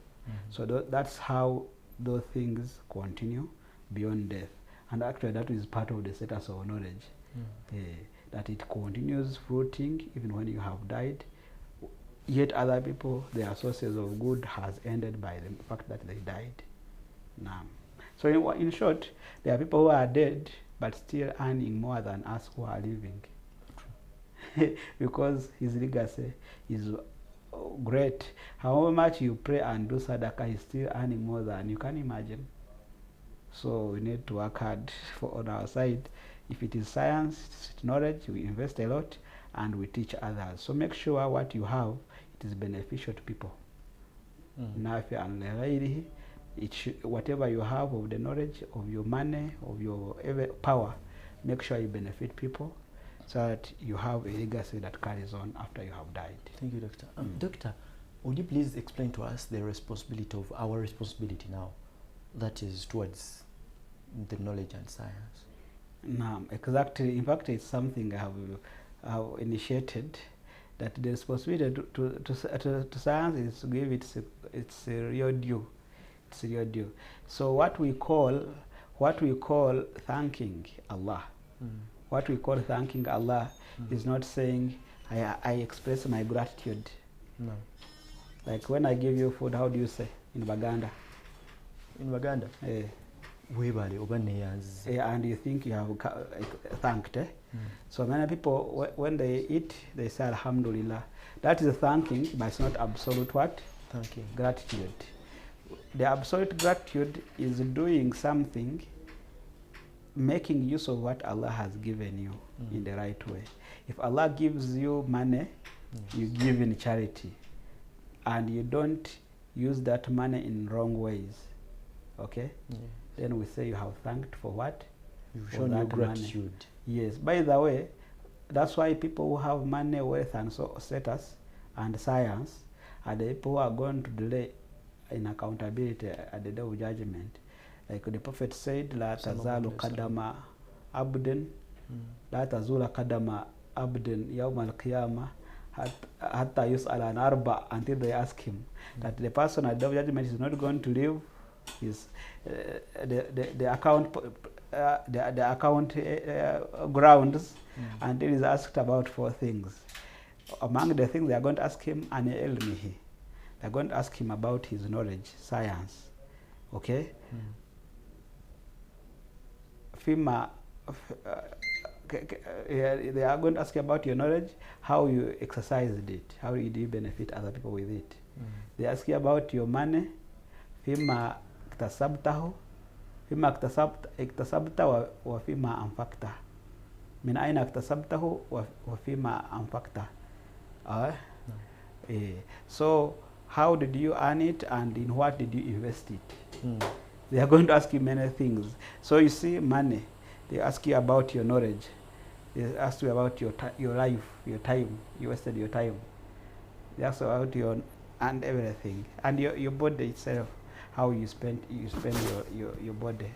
So that's how those things continue beyond death. And actually that is part of the status of knowledge, that it continues fruiting even when you have died, yet other people, their sources of good has ended by the fact that they died. Now, so in short, there are people who are dead but still earning more than us who are living. Because his legacy is great. However much you pray and do sadaqah, he's still earning more than you can imagine. So we need to work hard on our side. If it is science, knowledge, we invest a lot and we teach others. So make sure what you have, it is beneficial to people. Whatever you have of the knowledge, of your money, of your power, make sure you benefit people so that you have a legacy that carries on after you have died. Thank you, Doctor. Doctor, would you please explain to us the responsibility of our responsibility now, that is towards the knowledge and science? Exactly. In fact, it's something I have initiated, that the responsibility to science is to give its real due. It's real due. So what we call thanking Allah. What we call thanking Allah is not saying I express my gratitude. No. Like when I give you food, how do you say in Baganda? In Baganda? And you think you have thanked. So many people, when they eat, they say Alhamdulillah. That is thanking, but it's not absolute what? Thanking. Gratitude. The absolute gratitude is doing something, making use of what Allah has given you in the right way. If Allah gives you money, you give in charity, and you don't use that money in wrong ways, okay? Then we say you have thanked for what? You've shown your gratitude. Money. Yes. By the way, that's why people who have money, wealth, and status, and science, are the people who are going to delay in accountability at the day of judgment. Like the Prophet said, La tazalu kadama abdin, La tazula kadama abdin yawm al-qiyamah, hatta yus'ala an arba, until they ask him that the person at the day of judgment is not going to leave his the account grounds until he is asked about 4 things. Among the things they are going to ask him, an ilmihi. They are going to ask him about his knowledge, science. Okay? Fima, they are going to ask you about your knowledge, how you exercised it, how do you benefit other people with it. They ask you about your money, fima iktasabtahu, fima iktasabta wa fima anfakta. Min aina iktasabtahu wa fima anfakta. So how did you earn it and in what did you invest it? They are going to ask you many things. So you see, money, they ask you about your knowledge. They ask you about your life, your time. You wasted your time. They ask about your and everything, and your body itself, how you spend your body,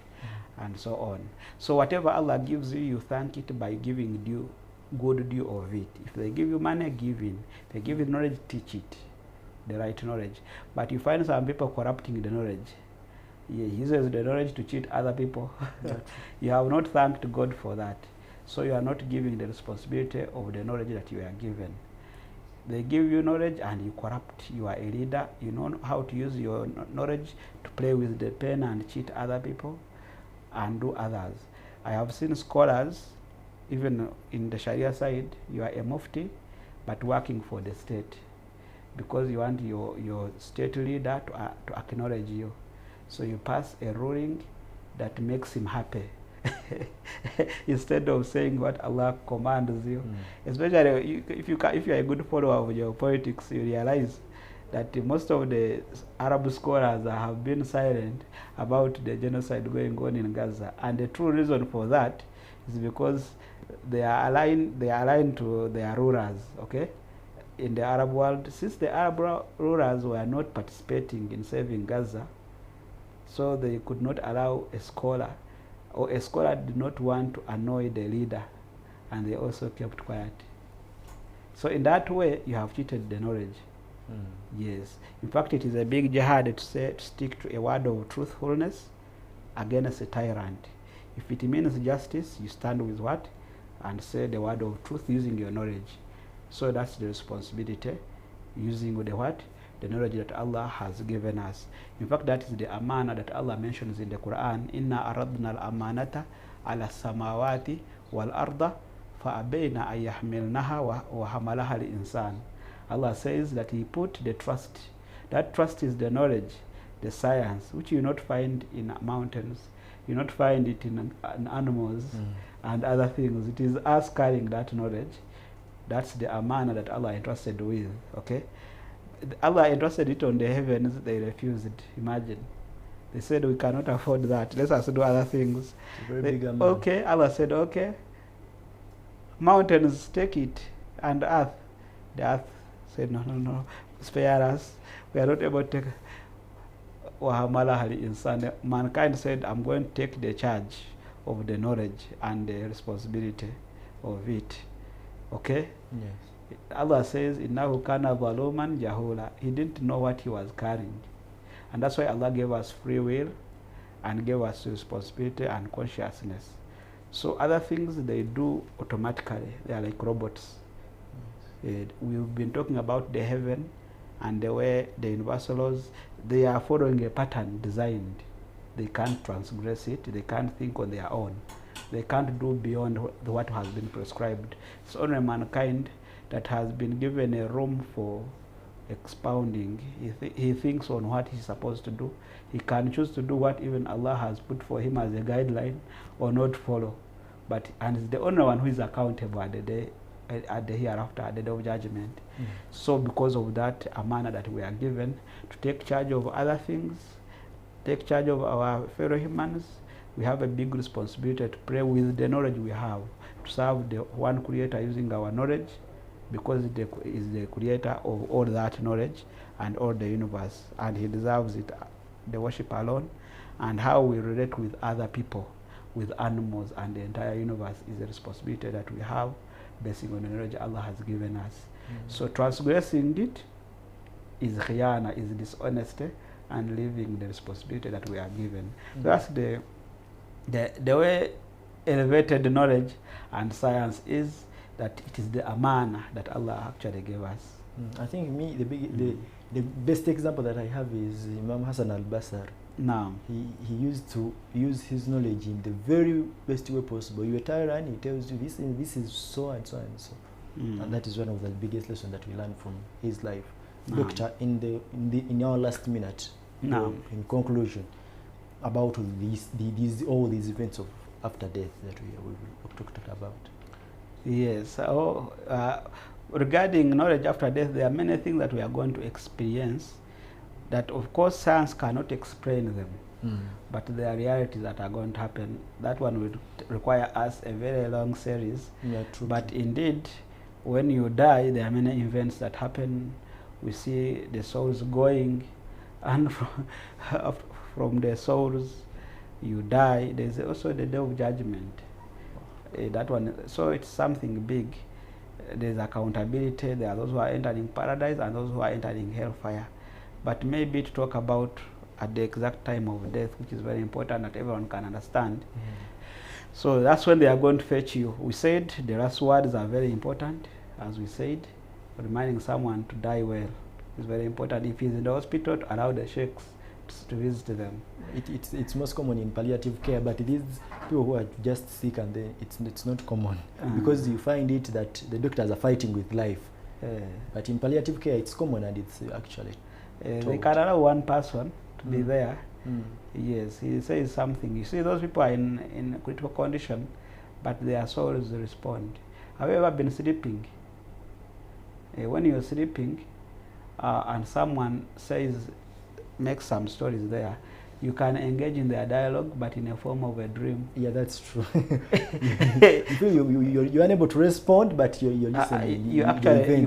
and so on. So whatever Allah gives you, you thank it by giving good due of it. If they give you money, give in. If they give you knowledge, teach it, the right knowledge. But you find some people corrupting the knowledge. He uses the knowledge to cheat other people. You have not thanked God for that. So you are not giving the responsibility of the knowledge that you are given. They give you knowledge and you corrupt. You are a leader. You know how to use your knowledge to play with the pen and cheat other people and do others. I have seen scholars, even in the Sharia side, you are a mufti, but working for the state because you want your state leader to acknowledge you. So you pass a ruling that makes him happy instead of saying what Allah commands you. Especially if you are a good follower of your politics, you realize that most of the Arab scholars have been silent about the genocide going on in Gaza, and the true reason for that is because they are aligned to their rulers. Okay, in the Arab world, since the Arab rulers were not participating in saving Gaza, so they could not allow a scholar, or a scholar did not want to annoy the leader, and they also kept quiet. So in that way, you have cheated the knowledge. Yes. In fact, it is a big jihad to stick to a word of truthfulness against a tyrant. If it means justice, you stand with what? And say the word of truth using your knowledge. So that's the responsibility, using the what? The knowledge that Allah has given us. In fact, that is the amana that Allah mentions in the Quran. Inna aradna al-amanata ala samawati wal arda fa'abayna an yahmilnaha wa hamalaha al-insan. Allah says that He put the trust. That trust is the knowledge, the science, which you not find in mountains, you not find it in animals and other things. It is us carrying that knowledge. That's the amana that Allah entrusted with. Okay, Allah entrusted it on the heavens. They refused. Imagine, they said we cannot afford that. Let us do other things. Okay, Allah said okay. Mountains take it, and earth. The earth said no, spare us. We are not able to take. Mankind said, I'm going to take the charge of the knowledge and the responsibility of it. Okay? Yes. Allah says, Innahu kana zaluman jahula. He didn't know what he was carrying. And that's why Allah gave us free will and gave us responsibility and consciousness. So other things they do automatically. They are like robots. We've been talking about the heaven and the way the universal laws, they are following a pattern designed. They can't transgress it. They can't think on their own. They can't do beyond what has been prescribed. It's only mankind that has been given a room for expounding. He thinks on what he's supposed to do. He can choose to do what even Allah has put for him as a guideline or not follow. And he's the only one who is accountable at the day, at the hereafter, at the day of judgment. So because of that amana that we are given to take charge of other things, take charge of our fellow humans, we have a big responsibility to pray with the knowledge we have, to serve the one creator using our knowledge, because he is the creator of all that knowledge and all the universe, and he deserves it, the worship alone. And how we relate with other people, with animals and the entire universe is a responsibility that we have based on the knowledge Allah has given us. So transgressing it is khiyana, is dishonesty, and leaving the responsibility that we are given. That's the way elevated knowledge and science is, that it is the amana that Allah actually gave us. I think the best example that I have is Imam Hassan al-Basr. Now he used to use his knowledge in the very best way possible. You are tyrant, he tells you this is so and so and so. And that is one of the biggest lessons that we learn from his life. Doctor, in our last minute, in conclusion, about all these events of after death that we talked about. Yes. Regarding knowledge after death, there are many things that we are going to experience that, of course, science cannot explain them, but there are realities that are going to happen. That one will require us a very long series. Yeah, true. But indeed, when you die, there are many events that happen. We see the souls going, and from the souls, you die. There's also the day of judgment. That one, so it's something big. There's accountability. There are those who are entering paradise and those who are entering hellfire. But maybe to talk about at the exact time of death, which is very important that everyone can understand. So that's when they are going to fetch you. We said the last words are very important, as we said. Reminding someone to die well is very important. If he's in the hospital, to allow the sheikhs to visit them. It's most common in palliative care, but these people who are just sick, and it's not common, because you find it that the doctors are fighting with life. But in palliative care, it's common, and it's actually they can allow one person to be there. Yes, he says something. You see, those people are in critical condition, but their souls respond. Have you ever been sleeping? When you're sleeping, and someone makes some stories there, you can engage in their dialogue, but in a form of a dream. Yeah, that's true. You're unable to respond, but you're listening. You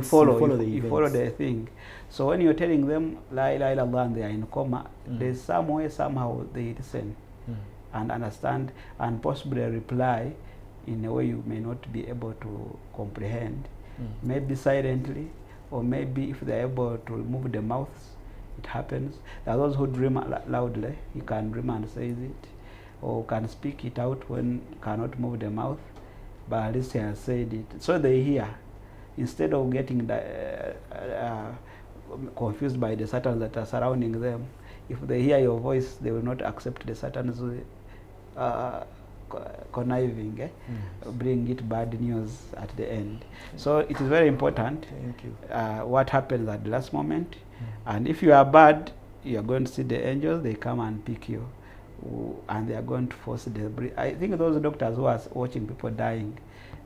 follow the thing. So when you're telling them La ilaha illallah and they are in coma, there's some way somehow they listen and understand and possibly reply in a way you may not be able to comprehend, maybe silently, or maybe if they're able to move the mouths. It happens. There are those who dream loudly. You can dream and say it, or can speak it out when cannot move the mouth, but at least he has said it. So they hear, instead of getting confused by the satans that are surrounding them. If they hear your voice, they will not accept the satans conniving, bring it bad news at the end. So it is very important. Thank you. What happens at the last moment. And if you are bad, you are going to see the angels, they come and pick you. And they are going to force the breath. I think those doctors who are watching people dying,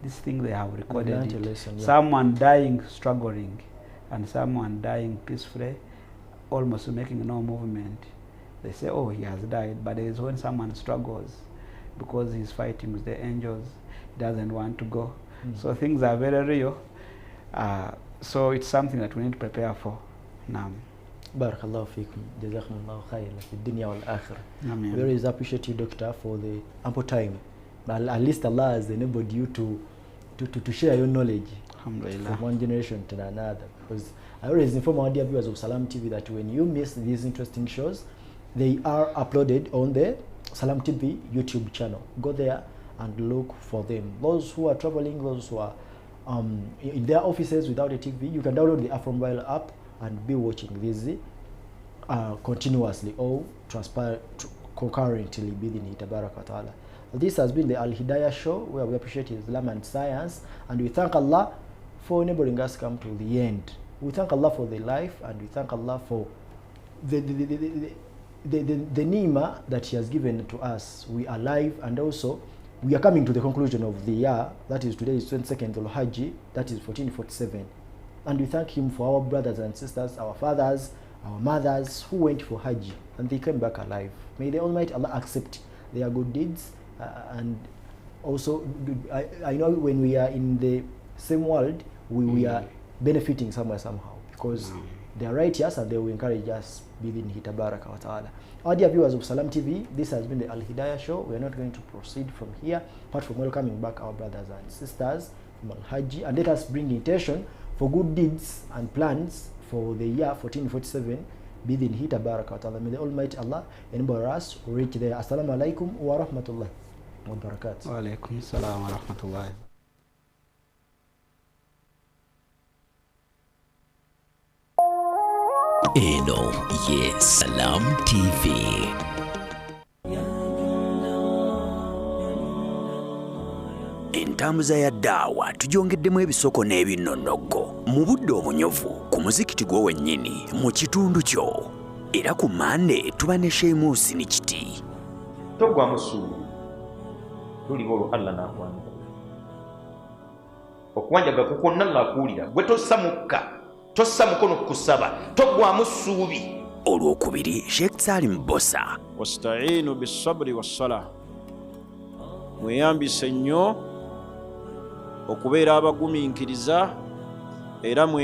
this thing they have recorded it. Lesson, yeah. Someone dying struggling, and someone dying peacefully, almost making no movement. They say, oh, he has died. But it is when someone struggles, because he's fighting with the angels, he doesn't want to go. So things are very real. So it's something that we need to prepare for. Naam. Barakallahu feekum. Jazakumullahu khairan fi dunya wal akhirah. Amen. We always appreciate you, Doctor, for the ample time. At least Allah has enabled you to share your knowledge from one generation to another. Because I always inform our dear viewers of Salam TV that when you miss these interesting shows, they are uploaded on the Salam TV YouTube channel. Go there and look for them. Those who are traveling, those who are in their offices without a TV, you can download the Afrombile app and be watching this continuously or concurrently within Tabarak wa Ta'ala. This has been the Alhidaayah Show, where we appreciate Islam and science, and we thank Allah for enabling us come to the end. We thank Allah for the life, and we thank Allah for the ni'mah that He has given to us. We are alive, and also we are coming to the conclusion of the year. That is, today is 22nd Al-Hajj, that is 1447. And we thank Him for our brothers and sisters, our fathers, our mothers who went for Hajj and they came back alive. May the Almighty Allah accept their good deeds. And also, I know when we are in the same world, we are benefiting somewhere somehow, because they are righteous and they will encourage us within Tabaraka wa Ta'ala. Our dear viewers of Salam TV, this has been the Alhidaayah Show. We are not going to proceed from here, apart from welcoming back our brothers and sisters from Al-Hajj, and let us bring intention for good deeds and plans for the year 1447 within Tabaraka wa Ta'ala. May the Almighty Allah enable us to reach there. Assalamu alaikum wa rahmatullahi wa barakatuh. Wa alaikum salam wa rahmatullahi. Eno ye Salam TV. Entambuza ya daawa tugyongeddemu ebisoko n'ebinnonogo mu budde obunyovu ku muzikiti gwo wennyini mu kitundu kyo. Era ku Mande tuba ne Sheamus ni kiti. Togwamu ssuubi luliba olwo Allah n'akwanja. Okuwanjaga kwonna ng'akuwulira gwe tossa mukono kusaba, togwamu ssuubi. Olwokubiri, Sheikh Salim Bosa. Wasta'inu bis-sabri was-salah. Mweyambise nnyo okubeera abagumiikiriza era